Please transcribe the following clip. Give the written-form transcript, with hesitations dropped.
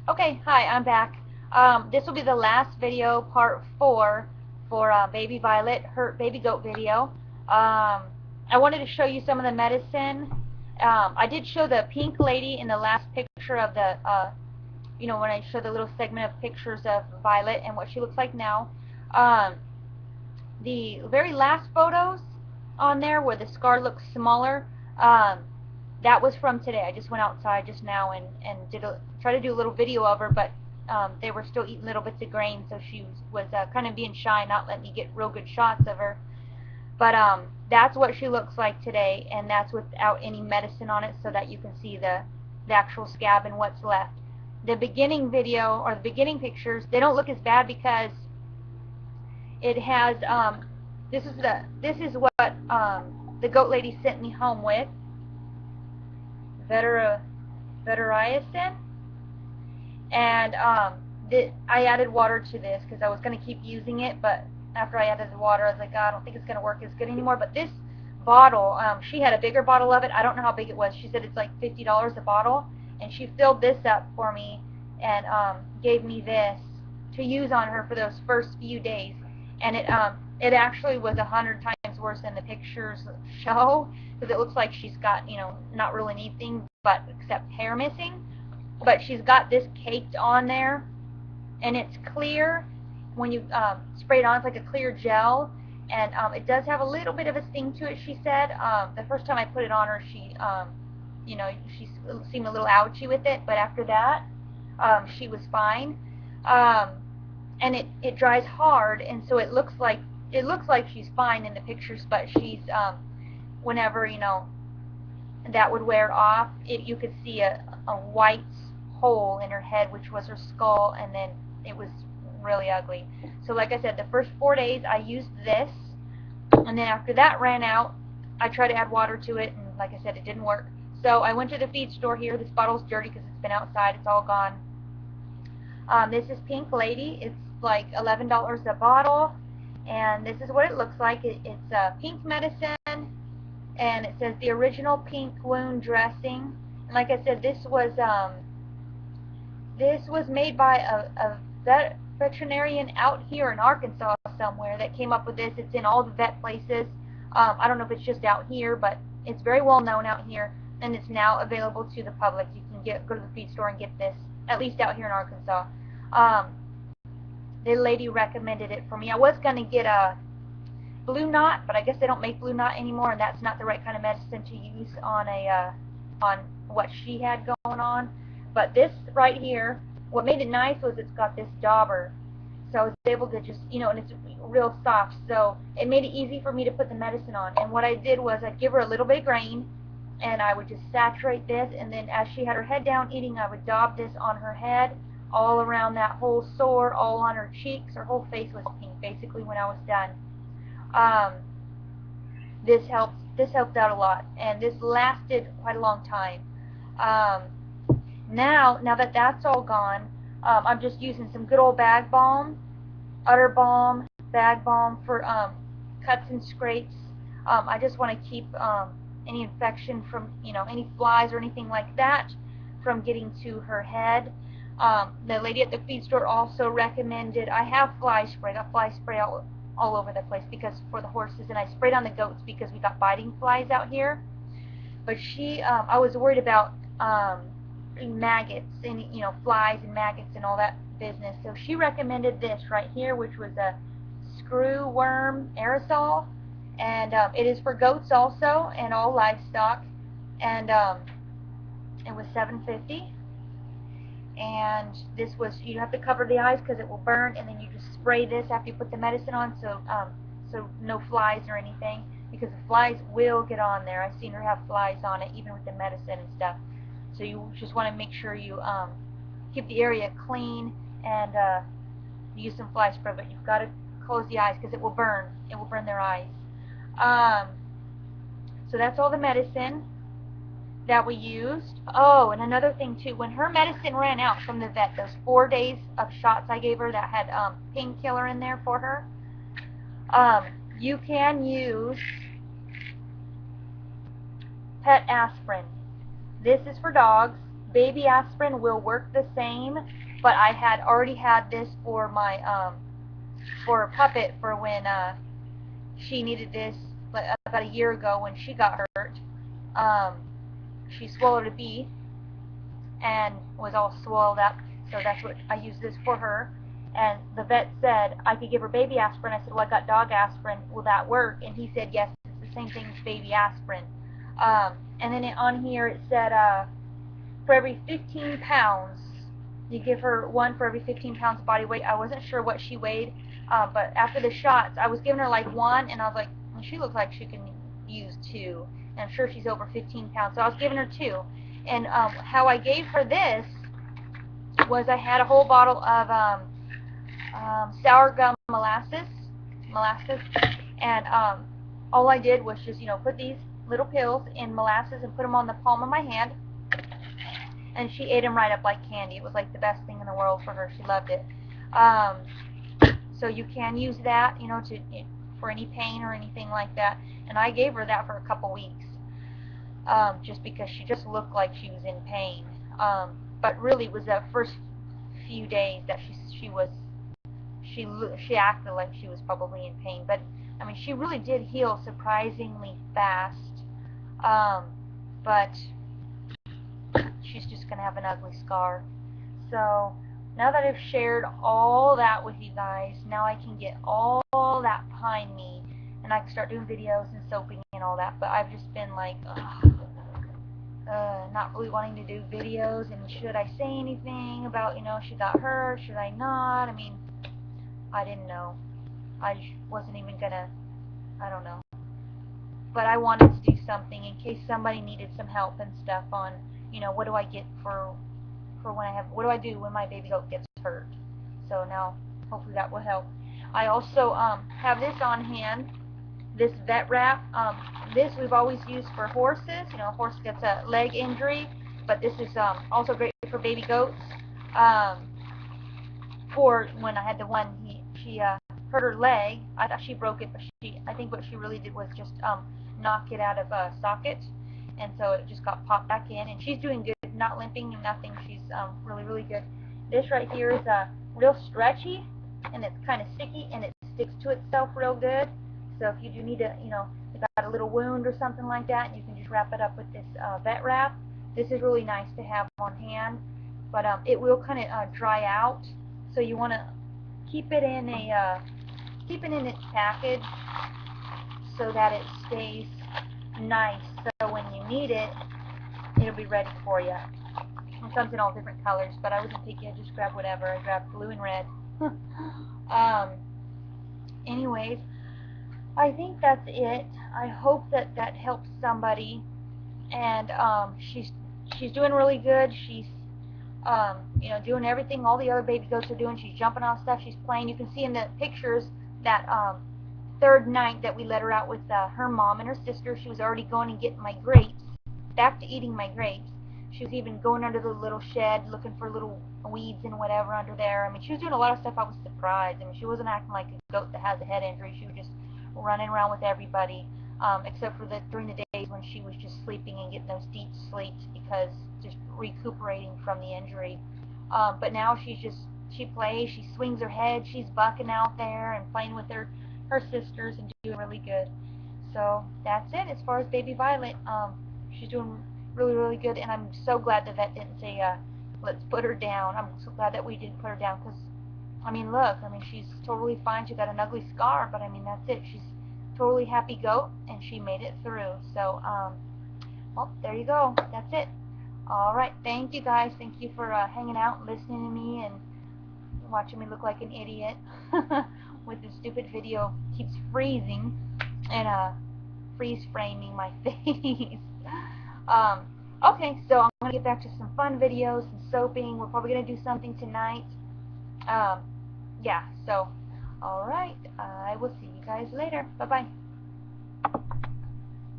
Okay, hi, I'm back. This will be the last video, part 4, for Baby Violet, her baby goat video. I wanted to show you some of the medicine. I did show the pink lady in the last picture of the, when I showed the little segment of pictures of Violet and what she looks like now. The very last photos on there where the scar looks smaller, that was from today. I just went outside just now and tried to do a little video of her, but they were still eating little bits of grain, so she was kind of being shy, not letting me get real good shots of her. But that's what she looks like today, and that's without any medicine on it, so that you can see the actual scab and what's left. The beginning video, or the beginning pictures, they don't look as bad because it has, this is what the goat lady sent me home with. Veteraicin, and I added water to this because I was going to keep using it, but after I added the water I was like, oh, I don't think it's going to work as good anymore. But this bottle, she had a bigger bottle of it. I don't know how big it was. She said it's like $50 a bottle, and she filled this up for me and gave me this to use on her for those first few days, and it actually was 100 times worse than the pictures show, because it looks like she's got, not really anything but except hair missing, but she's got this caked on there, and it's clear when you spray it on. It's like a clear gel, and it does have a little bit of a sting to it, she said. The first time I put it on her, she she seemed a little ouchy with it, but after that she was fine. And it dries hard, and so it looks like she's fine in the pictures, but she's whenever that would wear off, you could see a white hole in her head, which was her skull, and then it was really ugly. So like I said, the first 4 days I used this, and then after that ran out, I tried to add water to it, and like I said, it didn't work. So I went to the feed store here. This bottle's dirty because it's been outside. It's all gone. This is Pink Lady. It's like $11 a bottle, and this is what it looks like. It's pink medicine, and it says the original pink wound dressing. And like I said, this was made by a veterinarian out here in Arkansas somewhere that came up with this. It's in all the vet places. I don't know if it's just out here, but it's very well known out here, and it's now available to the public. You can go to the feed store and get this, at least out here in Arkansas. The lady recommended it for me. I was going to get a Blue Knot, but I guess they don't make Blue Knot anymore, and that's not the right kind of medicine to use on on what she had going on. But this right here, what made it nice was it's got this dauber, so I was able to just, and it's real soft, so it made it easy for me to put the medicine on. And what I did was I'd give her a little bit of grain, and I would just saturate this, and then as she had her head down eating, I would daub this on her head, all around that whole sore, all on her cheeks. Her whole face was pink, basically, when I was done. This helped out a lot, and this lasted quite a long time. Now that that's all gone, I'm just using some good old bag balm, Udder Balm, bag balm for cuts and scrapes. I just want to keep any infection from, any flies or anything like that from getting to her head. The lady at the feed store also recommended, I have fly spray. I got fly spray all over the place because for the horses, and I sprayed on the goats because we got biting flies out here. But I was worried about maggots and flies and maggots and all that business. So she recommended this right here, which was a screw worm aerosol, and it is for goats also and all livestock, and it was $7.50. And this was, you have to cover the eyes because it will burn, and then you just spray this after you put the medicine on, so no flies or anything, because the flies will get on there. I've seen her have flies on it even with the medicine and stuff. So you just want to make sure you keep the area clean and use some fly spray, but you've got to close the eyes because it will burn. It will burn their eyes. So that's all the medicine that we used. Oh, and another thing too, when her medicine ran out from the vet, those 4 days of shots I gave her that had painkiller in there for her, you can use pet aspirin. This is for dogs. baby aspirin will work the same, but I had already had this for my for Puppet for when she needed this about a year ago when she got hurt. She swallowed a bee and was all swelled up, so that's what I used this for her. And the vet said I could give her baby aspirin. I said, well, I got dog aspirin. Will that work? And he said, yes, it's the same thing as baby aspirin. And then on here it said for every 15 pounds, you give her one for every 15 pounds of body weight. I wasn't sure what she weighed, but after the shots, I was giving her like one, and I was like, well, she looks like she can use two. And I'm sure she's over 15 pounds, so I was giving her two. And how I gave her this was I had a whole bottle of sour gum molasses, and all I did was just, put these little pills in molasses and put them on the palm of my hand, and she ate them right up like candy. It was like the best thing in the world for her. She loved it. So you can use that, for any pain or anything like that. And I gave her that for a couple weeks, just because she just looked like she was in pain. But really, it was that first few days that she acted like she was probably in pain. But I mean, she really did heal surprisingly fast. But she's just gonna have an ugly scar. So now that I've shared all that with you guys, now I can get all that behind me, and I can start doing videos and soaping and all that. But I've just been like, not really wanting to do videos, and should I say anything about, she got hurt, should I not? I mean, I didn't know. I just wasn't even gonna, I don't know. But I wanted to do something in case somebody needed some help and stuff on, what do I get for when what do I do when my baby goat gets hurt? So now, hopefully that will help. I also have this on hand, this vet wrap. This we've always used for horses. A horse gets a leg injury, but this is also great for baby goats. For when I had the one, she hurt her leg. I thought she broke it, but I think what she really did was just knock it out of socket, and so it just got popped back in. And she's doing good, not limping and nothing. She's really, really good. This right here is real stretchy, and it's kind of sticky, and it sticks to itself real good. So if you do need to, you got a little wound or something like that, you can just wrap it up with this vet wrap. This is really nice to have on hand, but it will kind of dry out. So you want to keep it in its package so that it stays nice. So when you need it, it'll be ready for you. It comes in all different colors, but I wasn't picky. I just grabbed whatever. I grabbed blue and red. Anyways, I think that's it. I hope that helps somebody. And she's doing really good. She's doing everything all the other baby goats are doing. She's jumping on stuff. She's playing. You can see in the pictures that third night that we let her out with her mom and her sister, she was already going and getting my grapes, back to eating my grapes. She was even going under the little shed looking for little weeds and whatever under there. I mean, she was doing a lot of stuff. I was surprised. I mean, she wasn't acting like a goat that has a head injury. She was just running around with everybody, except for during the days when she was just sleeping and getting those deep sleeps because just recuperating from the injury. But now she plays, she swings her head, she's bucking out there and playing with her sisters and doing really good. So that's it as far as baby Violet. She's doing really, really good, and I'm so glad the vet didn't say, let's put her down. I'm so glad that we didn't put her down, because, I mean, look, I mean, she's totally fine. She got an ugly scar, but, I mean, that's it. She's totally happy goat, and she made it through. So, well, there you go. That's it. All right. Thank you, guys. Thank you for hanging out and listening to me and watching me look like an idiot with this stupid video. Keeps freezing and freeze framing my face. Okay, so I'm going to get back to some fun videos and soaping. We're probably going to do something tonight. Yeah, so, alright, I will see you guys later. Bye-bye.